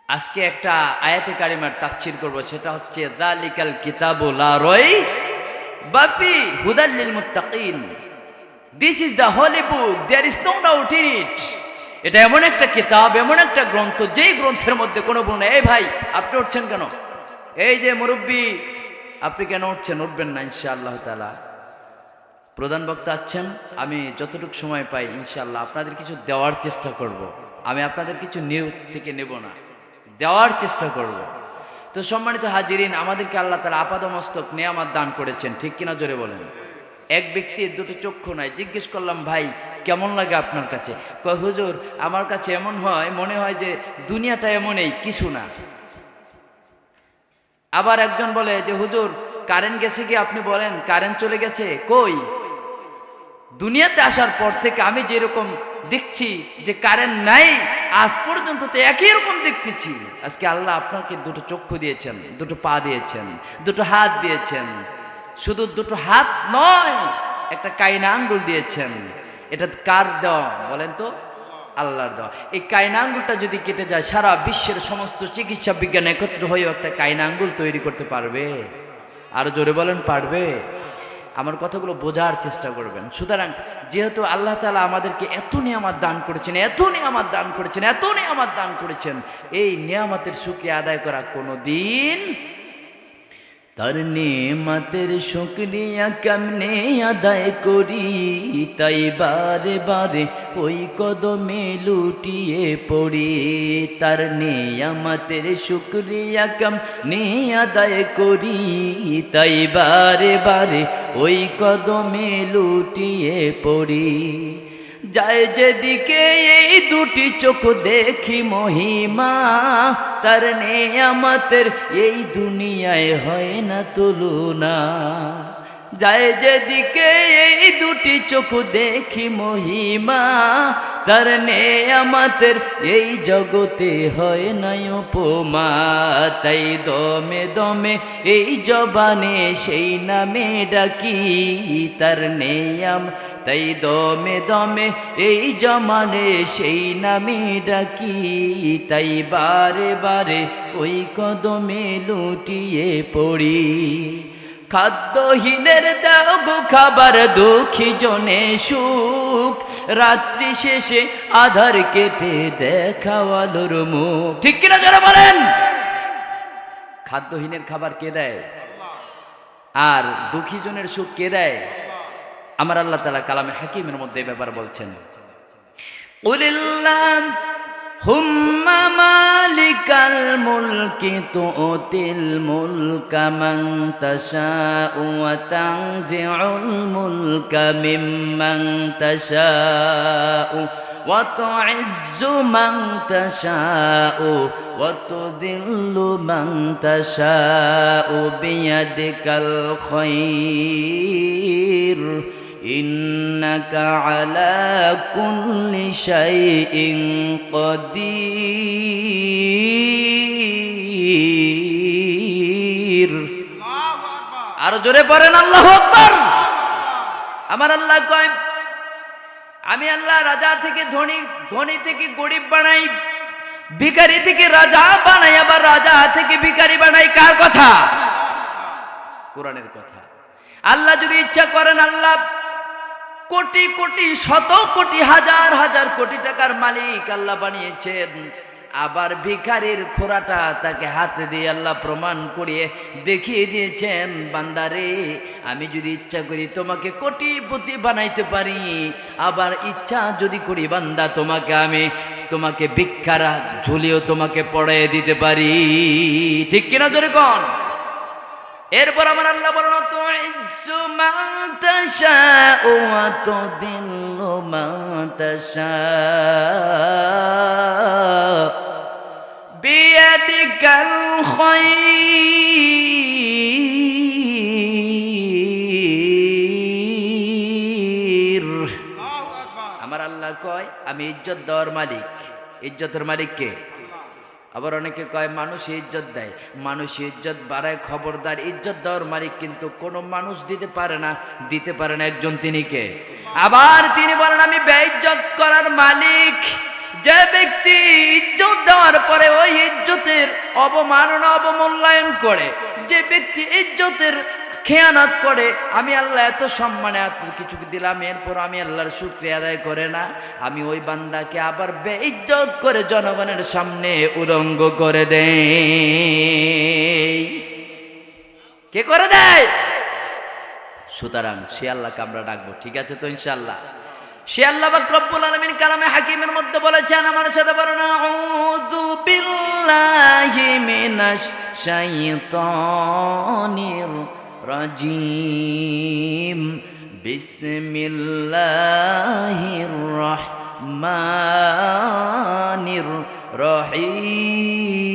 আজকে একটা আয়াতে কারিমার তাফসীর করব, সেটা হচ্ছে যালিকাল কিতাবু লা রাইবা ফি হুদাল লিল মুত্তাকিন। This is the holy book, there is no doubt in it. এটা এমন একটা কিতাব, এমন একটা গ্রন্থ, যেই গ্রন্থের মধ্যে কোনো ভুল নেই। এই ভাই, আপনি উঠছেন কেন? এই যে মুরব্বী, আপনি কেন উঠছেন? উঠবেন না ইনশাআল্লাহ তাআলা। প্রধান বক্তা আছেন, আমি যতটুকু সময় পাই ইনশাআল্লাহ আপনাদের কিছু দেওয়ার চেষ্টা করব। আমি আপনাদের কিছু নিউজ থেকে নেব না, দেওয়ার চেষ্টা করব। তো সম্মানিত হাজিরিন, আমাদেরকে আল্লাহ তাআলা আপাদমস্তক নেয়ামত দান করেছেন, ঠিক কিনা জোরে বলেন। এক ব্যক্তির দুটো চক্ষু নাই। জিজ্ঞেস করলাম, ভাই কেমন লাগে আপনার কাছে? কয়, হুজুর আমার কাছে এমন হয়, মনে হয় যে দুনিয়াটা এমনই, কিছু না। আবার একজন বলে যে হুজুর কারেন্ট গেছে কি? আপনি বলেন কারেন্ট চলে গেছে কই? দুনিয়াতে আসার পর থেকে আমি যেরকম দেখছি যে কারেন্ট নাই, আজ পর্যন্ত তো একই রকম দেখতেছি। আজকে আল্লাহ আপনাকে দুটো চক্ষু দিয়েছেন, দুটো পা দিয়েছেন, দুটো হাত দিয়েছেন। শুধু দুটো হাত নয়, একটা কাইনা আঙ্গুল দিয়েছেন। এটা কার দেওয়া বলেন তো? আল্লাহর দেওয়া। এই কাইনা আঙ্গুলটা যদি কেটে যায়, সারা বিশ্বের সমস্ত চিকিৎসা বিজ্ঞান একত্র হয়েও একটা কাইনা আঙ্গুল তৈরি করতে পারবে? আরো জোরে বলেন, পারবে? আমার কথাগুলো বোঝার চেষ্টা করবেন। সুতরাং যেহেতু আল্লাহ তাআলা আমাদেরকে এত নিয়ামত দান করেছেন, এত নিয়ামত দান করেছেন, এত নিয়ামত দান করেছেন, এই নিয়ামতের শুকরিয়া আদায় করা কোনো দিন, তার নেয়ামতের শুকরিয়া কেমনে আদায় করি, তাই বারে বারে ওই কদমে লুটিয়ে পড়ি। তার নেয়ামতের শুকরিয়া কেমনে আদায় করি, তাই বারে বারে ওই কদমে লুটিয়ে পড়ি। যায় যেদিকে এই দুটি চোখ দেখি মহিমা, তার নেয়ামতের এই দুনিয়ায় হয় না তুলনা। যায় যেদিকে এই দুটি চোখ দেখি মহিমা, তার নেয়ামতের এই জগতে হয় না উপমা। তাই দমে দমে এই জবানে সেই নামে ডাকি তার নেয়াম, তাই দমে দমে এই জমানে সেই নামে ডাকি, তাই বারে বারে ওই কদমে লুটিয়ে পড়ি। খাদ্যহীনের দাও গো খাবার, দুঃখী জনে সুখ, রাত্রি শেষে আধার কেটে দেখাও আলোর মুখ। ঠিক কিনা যারা বলেন? খাদ্যহীনের খাবার কে দেয়? আর দুঃখী জনের সুখ কে দেয়? আমার আল্লাহ তাআলা কালামে হাকিমের মধ্যে এই ব্যাপার বলছেন, কুলিল্লাহ হুম্মা মালিকাল মুলকি তুতিল মুলকা মান তাশাউ ওয়া তানজিউল মুলকা মিম্মান তাশাউ ওয়া তুইজ্জু মান তাশাউ ওয়া তুযিল্লু মান তাশাউ বিয়াদিকাল খায়র ইন্নাকা আলা কুল্লি শাইইন কাদির। আরো জোরে পড়েন আল্লাহু আকবার। আমার আল্লাহ কয়, আমি আল্লাহ রাজা থেকে ধনী, ধনী থেকে গরিব বানাই, ভিখারি থেকে রাজা বানাই, আবার রাজা থেকে ভিখারি বানাই। কার কথা? কোরআনের কথা। আল্লাহ যদি ইচ্ছা করেন, আল্লাহ কোটি কোটি শত কোটি হাজার হাজার কোটি টাকার মালিক আল্লাহ বানিয়েছেন। আবার ভিখারির খোরাটা তাকে হাতে দিয়ে আল্লাহ প্রমাণ করিয়ে দেখিয়ে দিয়েছেন, বান্দারে আমি যদি ইচ্ছা করি তোমাকে কোটিপতি বানাইতে পারি, আবার ইচ্ছা যদি করি বান্দা তোমাকে ভিক্ষারা ঝুলিয়েও তোমাকে পড়াইয়ে দিতে পারি। ঠিক কিনা জোরে কোন? এরপর আমার আল্লাহ বলেন, তুইজ্জু মান তাশাউ ওয়া তুযিল্লু মান তাশাউ বিয়াদিকাল খায়র। আমার আল্লাহ কয়, আমি ইজ্জত দেওয়ার মালিক। ইজ্জতের মালিক কে? আবার অনেকে কয় মানুষ ইজ্জত দেয়, মানুষ ইজ্জত বাড়ায়। খবরদার, ইজ্জত দেওয়ার মালিক কিন্তু কোনো মানুষ দিতে পারে না একজন, তিনি কে? আবার তিনি বলেন, আমি বেইজ্জত করার মালিক। যে ব্যক্তি ইজ্জত দেওয়ার পরে ওই ইজ্জতের অবমাননা অবমূল্যায়ন করে, যে ব্যক্তি ইজ্জতের খেয়ানত করে, আমি আল্লাহ এত সম্মানে এত কিছু দিলাম, এরপর আমি আল্লাহর শুকরিয়া আদায় করে না, আমি ওই বান্দাকে আবার বেইজ্জত করে জনগণের সামনে উলঙ্গ করে দেই। কে করে দেয়? সুতরাং সে আল্লাহকে আমরা ডাকবো, ঠিক আছে তো ইনশাআল্লাহ? সে আল্লাহ পাক রব্বুল আলামিন কালামে হাকিমের মধ্যে বলেছেন, আমার সাথে বলুন, আউযু বিল্লাহি মিনাশ শাইতানির রাজিম, বিসমিল্লাহির রহমানির রহিম,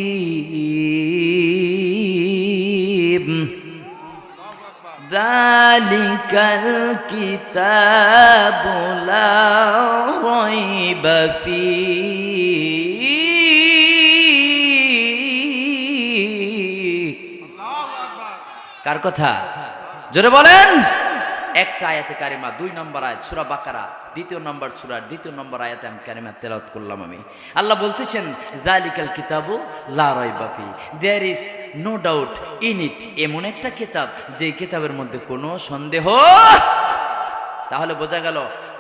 যালিকাল কিতাবু লা রাইবা ফীহি। কার কথা? জোরে বলেন। একটা আয়াতে কারিমা, 2 নম্বর আয়াত সূরা বাকারা 2 নম্বর সূরার 2 নম্বর আয়াতে আমি কারিমা তেলাওয়াত করলাম। আমি আল্লাহ বলতেছেন, যালিকাল কিতাবু লা রাইবা ফি, there is no doubt in it, এমন একটা কিতাব যে কিতাবের মধ্যে কোনো সন্দেহ। তাহলে বোঝা গেল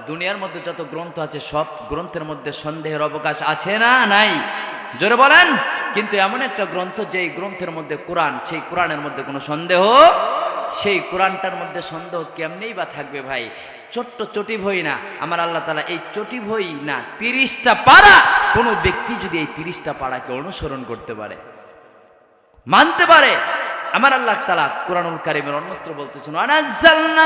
দুনিয়ার মধ্যে যত গ্রন্থ আছে সব গ্রন্থের মধ্যে সন্দেহের অবকাশ আছে না নাই? জোরে বলেন। কিন্তু এমন একটা গ্রন্থ যেই গ্রন্থের মধ্যে কোরআন, সেই কোরআনের মধ্যে কোনো সন্দেহ, সেই কোরআনটার মধ্যে সন্দেহ কেমনেই বা থাকবে ভাই? ছোট্ট চটি বই না আমার আল্লাহ তাআলা, এই চটি বই না 30টা পারা, কোনো ব্যক্তি যদি এই 30টা পারাকে অনুসরণ করতে পারে, মানতে পারে, আমার আল্লাহ তাআলা কোরআনুল কারীমের অন্যত্র বলতেছেন, আনাজ্জালনা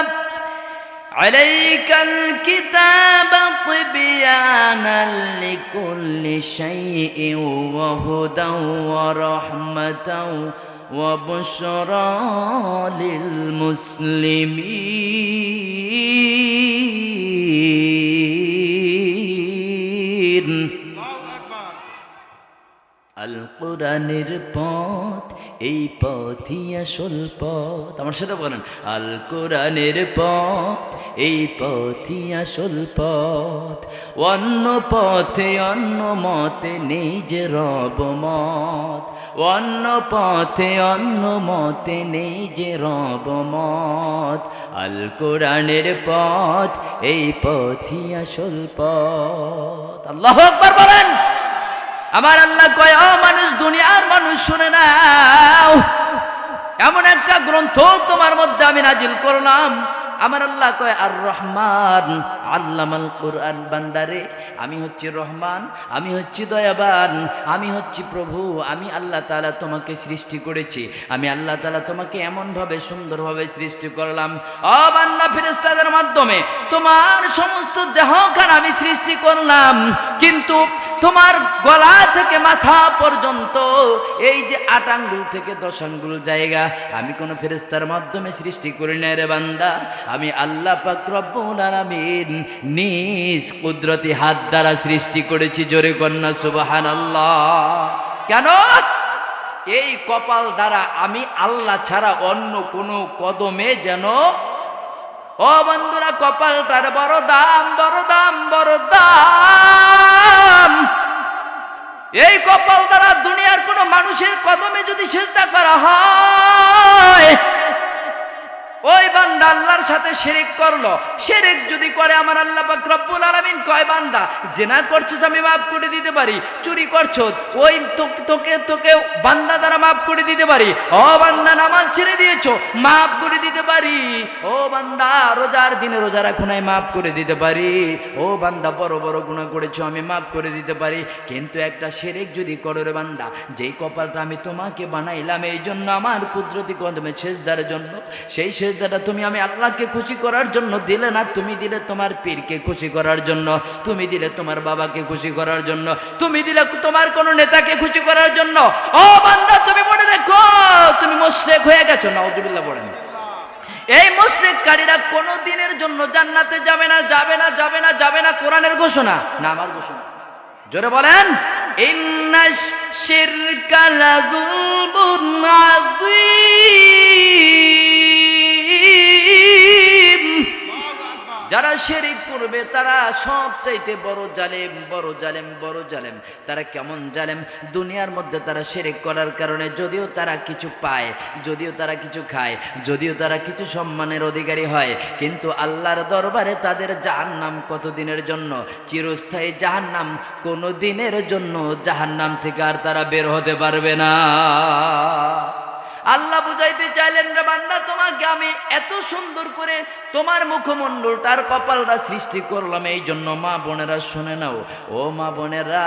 আলাইকাল কিতাবা তিবয়ানাল লিকুল্লি শাইইন ওয়া হুদাও ওয়া রাহমাতাও ওয়া বুশরা লিল মুসলিমিন। আল কোরআনের পথ, এই পথই আসল পথ। আমার সাথে বলেন, আল কোরআনের পথ, এই পথই আসল পথ। অন্য পথে অন্য মতে নেই যে রব মত, অন্য পথে অন্য মতে নেই যে রব মত। আল কোরআনের পথ, এই পথই আসল পথ। আল্লাহু আকবার বলেন। আমার আল্লাহ কয়, ও মানুষ, দুনিয়ার মানুষ শুনে নাও, এমন একটা গ্রন্থ তোমার মধ্যে আমি নাজিল করলাম। আমার আল্লাহ কয়, আর রহমান আল্লামাল কোরআন, বান্দারে আমি হচ্ছি রহমান, আমি হচ্ছি দয়াবান, আমি হচ্ছি প্রভু, আমি আল্লাহ তাআলা তোমাকে সৃষ্টি করেছি, আমি আল্লাহ তাআলা তোমাকে এমনভাবে সুন্দরভাবে সৃষ্টি করলাম। ও বান্দা, ফেরেশতাদের মাধ্যমে তোমার সমস্ত দেহখান আমি সৃষ্টি করলাম, কিন্তু তোমার গলা থেকে মাথা পর্যন্ত এই যে 8 আঙ্গুল থেকে 10 আঙ্গুল জায়গা আমি কোন ফেরেশতার মাধ্যমে সৃষ্টি করি না রে বান্দা, আমি আল্লাহ পাক রব্বুল আলামিন নিজ কুদরতি হাত দ্বারা সৃষ্টি করেছি। জোরে কন্যা সুবহানাল্লাহ। কেন? এই কপাল দ্বারা আমি আল্লাহ ছাড়া অন্য কোন কদমে যেন, ও বন্ধুরা, কপালটার বড় দাম, বড় দাম, বড় দাম। এই কপাল দ্বারা দুনিয়ার কোন মানুষের কদমে যদি সিজদা করা হয়, ওই বান্দা আল্লাহর সাথে শিরক করলো। শিরক যদি করে, আমার আল্লাহ পাক রব্বুল আলামিন কয়, বান্দা জিনা করছস আমি মাফ করে দিতে পারি, চুরি করছস ওই তোকে বান্দা দ্বারা মাফ করে দিতে পারি, ও বান্দা নামাজ ছেড়ে দিয়েছো মাফ করে দিতে পারি, ও বান্দা রোজার দিনে রোজা রাখো নাই মাফ করে দিতে পারি, ও বান্দা বড় বড় গুনাহ করেছো আমি মাফ করে দিতে পারি। কিন্তু একটা শিরক যদি করো রে বান্দা, যেই কপালটা আমি তোমাকে বানাইলাম এই জন্য আমার কুদরতি কদমে সিজদার জন্য, সেই সিজদাটা তুমি আমি আল্লাহকে খুশি করার জন্য দিলে না, তুমি দিলে তোমার পীরকে খুশি করার জন্য, তুমি দিলে তোমার বাবাকে খুশি করার জন্য, তুমি দিলে তোমার কোন নেতাকে খুশি করার জন্য। ও বান্দা, তুমি মনে রেখো তুমি মুশরিক হয়ে গেছো। নাউযুবিল্লাহ পড়েন। এই মুশরিককারীরা কোনো দিনের জন্য জান্নাতে যাবে না, যাবে না, যাবে না, যাবে না। কোরআনের ঘোষণা না আমার ঘোষণা। জোরে বলেন, ইন্নাশ শিরকা লাযুলমুন আযীম। যারা শিরক করবে তারা সবচাইতে বড় জালেম, বড় জালেম, বড় জালেম। তারা কেমন জালেম? দুনিয়ার মধ্যে তারা শিরক করার কারণে যদিও তারা কিছু পায়, যদিও তারা কিছু খায়, যদিও তারা কিছু সম্মানের অধিকারী হয়, কিন্তু আল্লাহর দরবারে তাদের জাহান্নাম কত দিনের জন্য? চিরস্থায়ী জাহান্নাম। কোনো দিনের জন্য জাহান্নাম থেকে আর তারা বের হতে পারবে না। আল্লাহ বুঝাইতে চাইলেন, রে বান্দা, তোমাকে আমি এত সুন্দর করে তোমার মুখমণ্ডলটার কপালটা সৃষ্টি করলাম, এই জন্য মা বোনেরা শুনে নাও। ও মা বোনেরা,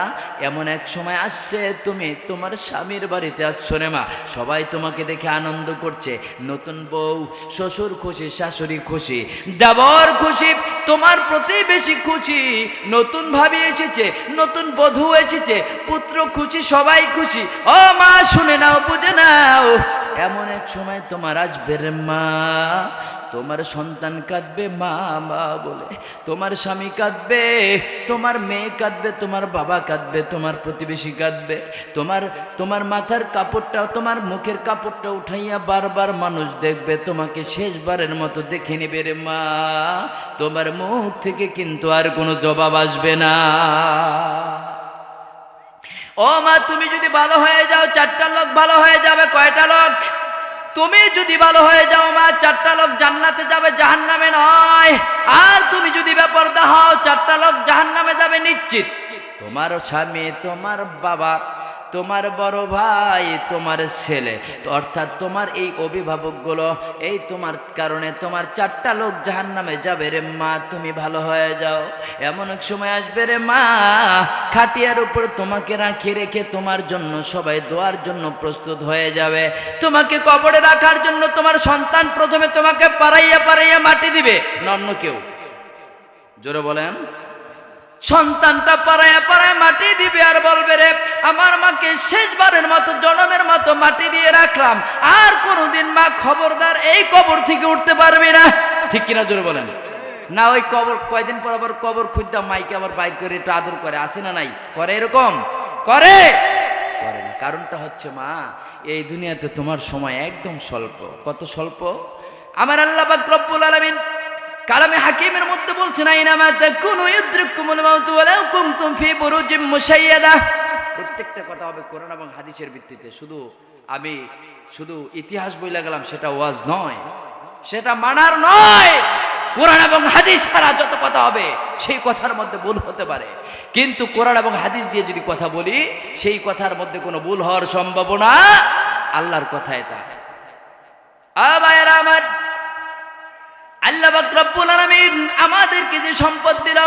এমন এক সময় আসছে তুমি তোমার স্বামীর বাড়িতে আসছো রে মা, সবাই তোমাকে দেখে আনন্দ করছে। নতুন বউ, শ্বশুর খুশি, শাশুড়ি খুশি, দেবর খুশি, তোমার প্রতিবেশী খুশি, নতুন ভাবি এসেছে, নতুন বধূ এসেছে, পুত্র খুশি, সবাই খুশি। ও মা, শুনে নাও, বুঝে নাও, এমন এক সময় তোমার আসবে রে মা, তোমার সন্তান কাঁদবে মা মা বলে, তোমার স্বামী কাঁদবে, তোমার মেয়ে কাঁদবে, তোমার বাবা কাঁদবে, তোমার প্রতিবেশী কাঁদবে, তোমার মাথার কাপড়টা, তোমার মুখের কাপড়টা উঠাইয়া বারবার মানুষ দেখবে, তোমাকে শেষবারের মতো দেখে নেবে রে মা। তোমার মুখ থেকে কিন্তু আর কোনো জবাব আসবে না। ও মা, তুমি যদি ভালো হয়ে যাও, 4টা লোক ভালো হয়ে যাবে। কয়টা লোক? তুমি যদি ভালো হয়ে যাও মা, 4টা লোক জান্নাতে যাবে, জাহান্নামে নয়। আর তুমি যদি বেপরদা হও, 4টা লোক জাহান্নামে যাবে নিশ্চিত। তোমার স্বামী, তোমার বাবা, তোমার বড় ভাই, তোমার ছেলে, অর্থাৎ তোমার এই অভিভাবকগুলো, এই তোমার কারণে তোমার 4টা লোক জাহান্নামে যাবে রে মা। তুমি ভালো হয়ে যাও। এমন এক সময় আসবে রে মা, খাটিয়ার উপর তোমাকে রাখি রেখে তোমার জন্য সবাই দোয়ার জন্য প্রস্তুত হয়ে যাবে। তোমাকে কবরে রাখার জন্য তোমার সন্তান প্রথমে তোমাকে পাড়াইয়া পাড়াইয়া মাটি দিবে, অন্য কেউ। জোরে বলেন। সন্তানটা পাড়ায় পাড়ায় মাটি দিবে আর বলবে, রে আমার মাকে শেষবারের মতো, জনমের মতো মাটি দিয়ে রাখলাম, আর কোনোদিন মা খবরদার এই কবর থেকে উঠতে পারবে না। ঠিক কিনা? জোরে বলেন। না, ওই কবর কয়দিন পর আবার কবর খুঁজতাম, মাইকে আবার বাইর করে একটু আদর করে, আসে না নাই? করে, এরকম করে করে না। কারণটা হচ্ছে মা, এই দুনিয়াতে তোমার সময় একদম স্বল্প। কত স্বল্প? আমার আল্লাহ পাক রব্বুল আলামিন কালামে হাকিমের মধ্যে বলছেন, আইনামা তাকুনু ইউদরিকুমুল মাউত ওয়ালাউ কুনতুম ফি বুরুজিম মুশাইয়াদা। প্রত্যেকটা কথা হবে কোরআন এবং হাদিসের ভিত্তিতে। আমি শুধু ইতিহাস বইলা গেলাম, সেটা ওয়াজ নয়, সেটা মানার নয়। কোরআন এবং হাদিস ছাড়া যত কথা হবে সেই কথার মধ্যে ভুল হতে পারে, কিন্তু কোরআন এবং হাদিস দিয়ে যদি কথা বলি, সেই কথার মধ্যে কোনো ভুল হওয়ার সম্ভাবনা। আল্লাহর কথা এটা। আমার আল্লাহ পাক রব্বুল আলামিন আমাদেরকে যে সম্পদ দিল,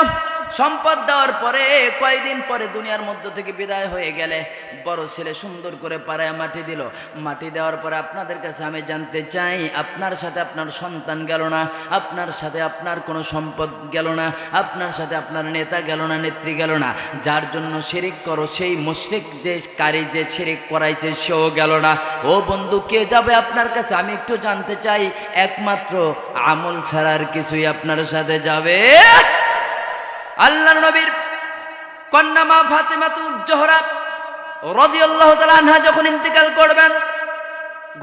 সম্পদ দেওয়ার পরে কয়েকদিন পরে দুনিয়ার মধ্য থেকে বিদায় হয়ে গেলে বড় ছেলে সুন্দর করে পাড়ায় মাটি দিল। মাটি দেওয়ার পরে আপনাদের কাছে আমি জানতে চাই, আপনার সাথে আপনার সন্তান গেল না, আপনার সাথে আপনার কোনো সম্পদ গেল না, আপনার সাথে আপনার নেতা গেল না, নেত্রী গেল না। যার জন্য শিরিক করো, সেই মুশরিক যে কারি যে শিরিক করাইছে সেও গেল না। ও বন্ধু, কে যাবে আপনার কাছে? আমি একটু জানতে চাই। একমাত্র আমল ছাড়ার কিছুই আপনার সাথে যাবে। আল্লাহর নবীর কন্যা মা ফাতেমাতুজ জোহরা রাদিয়াল্লাহু তাআলা আনহা যখন ইন্তেকাল করবেন,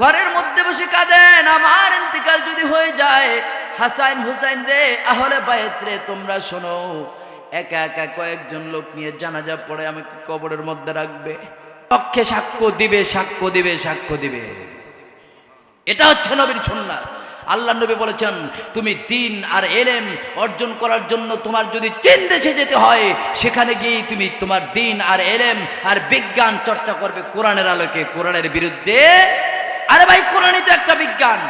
ঘরের মধ্যে বসে কাঁদেন, আমার ইন্তেকাল যদি হয়ে যায়, হাসান হুসাইন রে, আহলে বাইত রে, তোমরা শোনো, একা একা কয়েকজন লোক নিয়ে জানাজা পড়ে আমাকে কবরের মধ্যে রাখবে, পক্ষে সাক্ষ্য দিবে, সাক্ষ্য দিবে, সাক্ষ্য দিবে। এটা হচ্ছে নবীর সুন্নাত। আল্লাহ নবী বলেছেন, তুমি দ্বীন আর ইলম অর্জন করার জন্য তোমার যদি চীন দেশে যেতে হয়, সেখানে গিয়ে তুমি তোমার দ্বীন আর ইলম আর বিজ্ঞান চর্চা করবে কোরআনের আলোকে, কোরআনের বিরুদ্ধে। আরে ভাই, কোরআনই তো একটা বিজ্ঞান।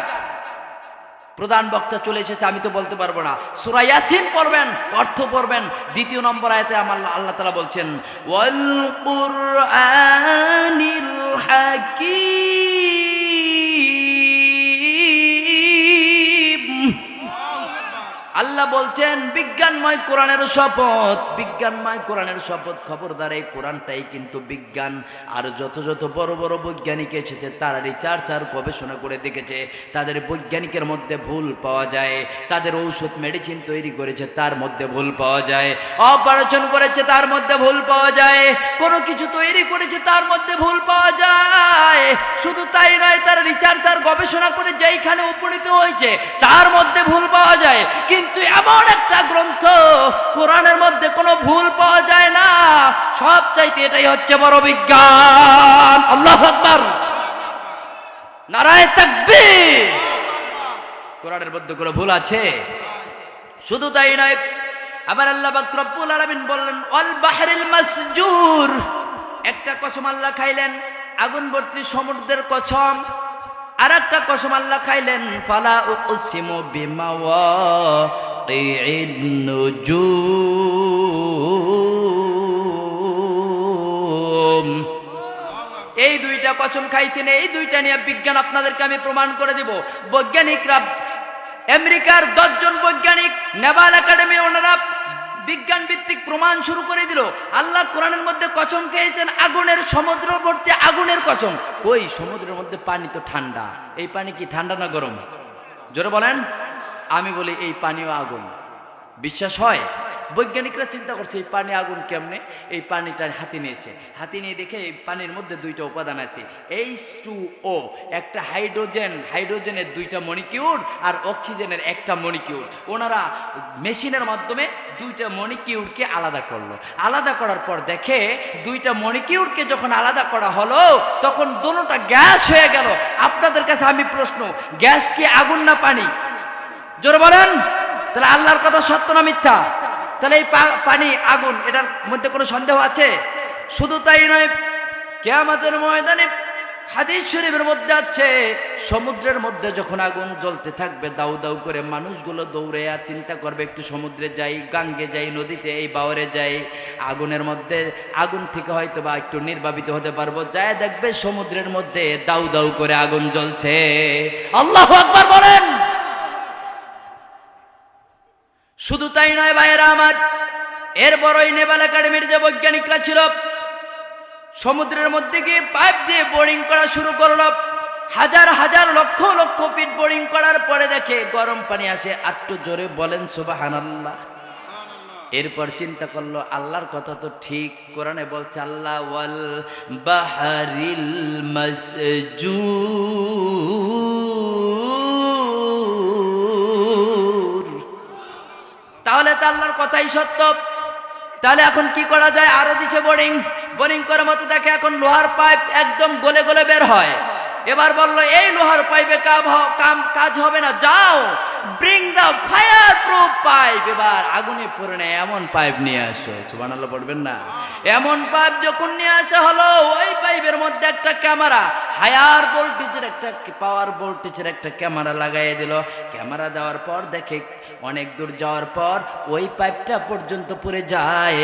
প্রধান বক্তা চলে এসেছে, আমি তো বলতে পারবো না। সূরা ইয়াসিন পড়বেন, অর্থ পড়বেন। 2 নম্বর আয়াতে আল্লাহ তাআলা বলছেন, ওয়াল কুরআনিল হাকীম। আল্লাহ বলছেন, বিজ্ঞানময় কোরআনের শপথ, বিজ্ঞানময় কোরআনের শপথ। খবরদার, এই কোরআনটাই কিন্তু বিজ্ঞান। আর যত যত বড় বড় বৈজ্ঞানিক এসেছে, তারা রিসার্চ আর গবেষণা করে দেখেছে, তাদের বৈজ্ঞানিকের মধ্যে ভুল পাওয়া যায়। তাদের ঔষধ মেডিসিন তৈরি করেছে, তার মধ্যে ভুল পাওয়া যায়। অপারেশন করেছে, তার মধ্যে ভুল পাওয়া যায়। কোনো কিছু তৈরি করেছে, তার মধ্যে ভুল পাওয়া যায়। শুধু তাই নয়, তার রিসার্চ আর গবেষণা করে যেইখানে উপনীত হয়েছে তার মধ্যে ভুল পাওয়া যায়, কিন্তু এমন একটা গ্রন্থ কোরআনের মধ্যে কোনো ভুল পাওয়া যায় না। সব চাইতে এটাই হচ্ছে বড় বিজ্ঞান। আল্লাহু আকবার, নারায়ে তাকবীর। কোরআনের মধ্যে কোনো ভুল আছে? শুধু তাই নয়, আবার আল্লাহ পাক রব্বুল আলামিন বললেন ওয়াল বাহরিল মাসজুর, একটা কসম আল্লাহ খাইলেন আগুন ভর্তি সমুদ্রের কসম, আর একটা কসম আল্লাহ খাইলেন ফালা উকসিমু বিমাওয়াকিন নুজুম। এই দুইটা কসম খাইছেন, এই দুইটা নিয়ে বিজ্ঞান আপনাদেরকে আমি প্রমাণ করে দেব। বৈজ্ঞানিকরা, আমেরিকার 10 জন বৈজ্ঞানিক, নেভাল একাডেমি, ওনারা বিজ্ঞান ভিত্তিক প্রমাণ শুরু করে দিল। আল্লাহ কোরআনের মধ্যে কসম খেয়েছেন আগুনের, সমুদ্রবর্তী আগুনের কসম। ওই সমুদ্রের মধ্যে পানি তো ঠান্ডা, এই পানি কি ঠান্ডা না গরম? জোরে বলেন। আমি বলি এই পানিও আগুন। বিশ্বাস হয়? বৈজ্ঞানিকরা চিন্তা করছে এই পানি আগুন কেমনে। এই পানিটা হাতি নিয়েছে, হাতি নিয়ে দেখে এই পানির মধ্যে দুইটা উপাদান আছে, H2O, একটা হাইড্রোজেন, হাইড্রোজেনের 2টা মলিকিউল আর অক্সিজেনের 1টা মলিকিউল। ওনারা মেশিনের মাধ্যমে 2টা মলিকিউলকে আলাদা করলো। আলাদা করার পর দেখে 2টা মলিকিউলকে যখন আলাদা করা হলো তখন দুটোটা গ্যাস হয়ে গেল। আপনাদের কাছে আমি প্রশ্ন, গ্যাস কি আগুন না পানি? জোরে বলেন। তাহলে আল্লাহর কথা সত্য না মিথ্যা? তাহলে এই পানি আগুন, এটার মধ্যে কোনো সন্দেহ আছে? শুধু তাই নয়, কিয়ামতের ময়দানে হাদিস শরীফের মধ্যে আছে সমুদ্রের মধ্যে যখন আগুন জ্বলতে থাকবে দাউ দাউ করে, মানুষগুলো দৌড়ে আর চিন্তা করবে একটু সমুদ্রে যাই, গাঙ্গে যাই, নদীতে এই বাওরে যাই, আগুনের মধ্যে, আগুন থেকে হয়তো বা একটু নির্বাপিত হতে পারবো। যায় দেখবে সমুদ্রের মধ্যে দাউ দাউ করে আগুন জ্বলছে। আল্লাহু আকবার বলেন। শুধু তাই নয় ভাইয়েরা আমার, এরপরই নেভাল একাডেমির যে বৈজ্ঞানিকরা ছিল সমুদ্রের মধ্যে গিয়ে পাইপ দিয়ে বোরিং করা শুরু করলো। হাজার হাজার লক্ষ লক্ষ ফিট বোরিং করার পরে দেখে গরম পানি আসে। একটু জোরে বলেন সুবহানাল্লাহ। এরপর চিন্তা করলো আল্লাহর কথা তো ঠিক, কোরআনে বলছে আল্লাহ ওয়াল বাহরিল মাসজুর, তাহলে তো আল্লাহর কথাই সত্য। তাহলে এখন কি করা যায়? আরো দিছে বোরিং, বোরিং করার মতো দেখে এখন লোহার পাইপ একদম গলে গলে বের হয়। এবার বললো এই লোহার পাইপে কাজ হবে না, যাও bring the fireproof pipe, এবার আগুনে পড়ে না এমন পাইপ নিয়ে আসো। সুবহানাল্লাহ পড়বেন না? এমন পাইপ যখন নিয়ে আসা হলো, ওই পাইপের মধ্যে একটা ক্যামেরা, হায়ার ভোল্টেজের একটা, পাওয়ার ভোল্টেজের একটা ক্যামেরা লাগাইয়ে দিল। ক্যামেরা দেওয়ার পর দেখে অনেক দূর যাওয়ার পর ওই পাইপটা পর্যন্ত পড়ে যায়,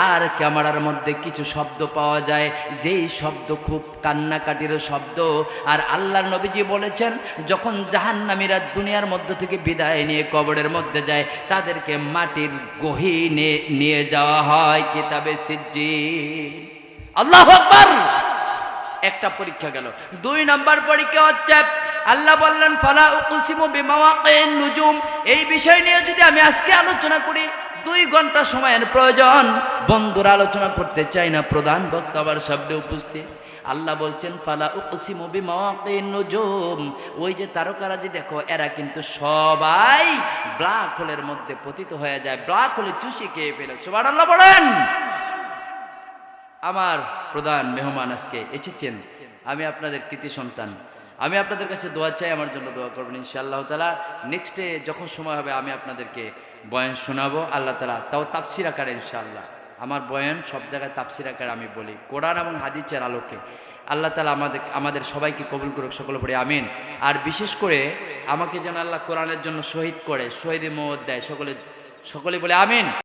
আর ক্যামেরার মধ্যে কিছু শব্দ পাওয়া যায়, যেই শব্দ খুব কান্নাকাটির শব্দ। আর আল্লাহর নবীজি বলেছেন যখন জাহান্নামীরা দুনিয়ার মধ্য থেকে বিদায় নিয়ে কবরের মধ্যে যায়, তাদেরকে মাটির গহীনে নিয়ে যাওয়া হয় কিতাবে সিজ্জিন। আল্লাহু আকবার। একটা পরীক্ষা গেল। 2 নাম্বার পরীক্ষা হচ্ছে আল্লাহ বললেন ফালা উকসিমু বিমাওয়াকিন নুজুম। এই বিষয় নিয়ে যদি আমি আজকে আলোচনা করি 2 ঘন্টা সময়ের প্রয়োজন। বন্ধুরা আলোচনা করতে চাই না, প্রধান বক্তা আবার শব্দে উপস্থিত। আল্লাহ বলছেন ফালা উকসিমু বিমাওয়াকিন নুজুম, ওই যে তারকারাজি দেখো এরা কিন্তু সবাই ব্ল্যাক হোলের মধ্যে পতিত হয়ে যায়, ব্ল্যাক হোলে চুষে খেয়ে ফেলে। সুবহানাল্লাহ বলেন। আমার প্রধান মেহমান আজকে এসেছেন, আমি আপনাদের কৃতি সন্তান, আমি আপনাদের কাছে দোয়া চাই, আমার জন্য দোয়া করবেন ইনশাআল্লাহ তাআলা। নেক্সটে যখন সময় হবে আমি আপনাদেরকে বয়ান শোনাবো আল্লাহ তাআলা, তাও তাফসীর আকারে ইনশাআল্লাহ। আমার বয়ান সব জায়গায় তাফসীর আকারে আমি বলি, কোরআন এবং হাদিসের আলোকে। আল্লাহ তাআলা আমাদের সবাইকে কবুল করুক, সকলে পড়ে আমিন। আর বিশেষ করে আমাকে যেন আল্লাহ কোরআনের জন্য শহীদ করে, শহীদের মওত দেয়, সকলে বলে আমিন।